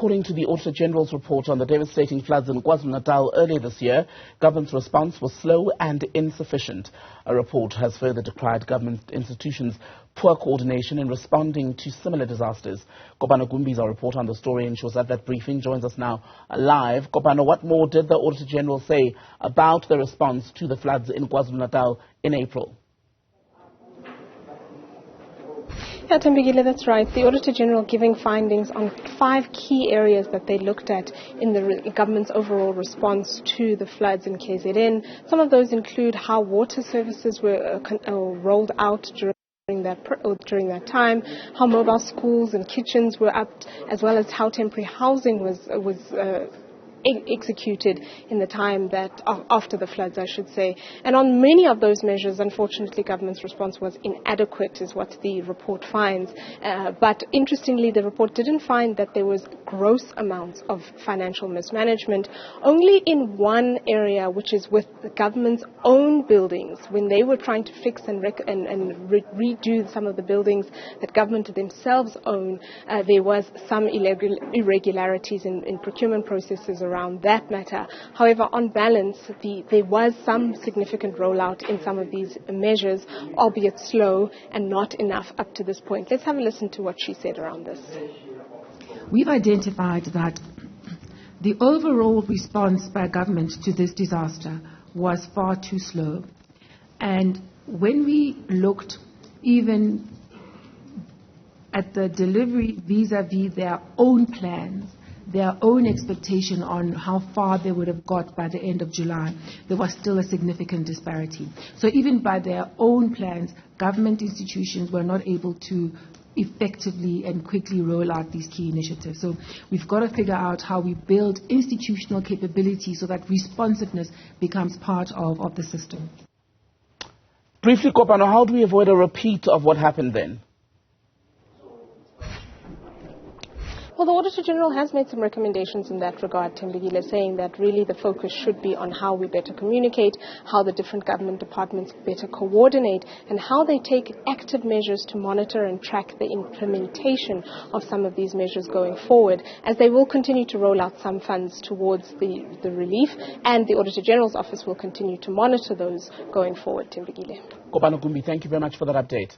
according to the Auditor General's report on the devastating floods in KwaZulu-Natal earlier this year, government's response was slow and insufficient. A report has further decried government institutions' poor coordination in responding to similar disasters. Kopano Gumbi is our reporter on the story and she was at that briefing, joins us now live. Kopano, what more did the Auditor General say about the response to the floods in KwaZulu-Natal in April? Yeah, Tembegile, that's right. The Auditor General giving findings on 5 key areas that they looked at in the government's overall response to the floods in KZN. Some of those include how water services were rolled out during that time, how mobile schools and kitchens were up, as well as how temporary housing was executed in the time that after the floods, I should say. And on many of those measures, unfortunately, government's response was inadequate, is what the report finds. But interestingly, the report didn't find that there was gross amounts of financial mismanagement. Only in one area, which is with the government's own buildings, when they were trying to fix and redo some of the buildings that government themselves own, there was some irregularities in procurement processes around that matter. However, on balance, there was some significant rollout in some of these measures, albeit slow and not enough up to this point. Let's have a listen to what she said around this. We've identified that the overall response by government to this disaster was far too slow. And when we looked even at the delivery vis-a-vis their own plans, their own expectation on how far they would have got by the end of July, there was still a significant disparity. So even by their own plans, government institutions were not able to effectively and quickly roll out these key initiatives. So we've got to figure out how we build institutional capability so that responsiveness becomes part of the system. Briefly, Kopano, how do we avoid a repeat of what happened then? Well, the Auditor General has made some recommendations in that regard, Tembegile, saying that really the focus should be on how we better communicate, how the different government departments better coordinate, and how they take active measures to monitor and track the implementation of some of these measures going forward, as they will continue to roll out some funds towards the relief, and the Auditor General's office will continue to monitor those going forward, Tembegile. Kopano Gumbi, thank you very much for that update.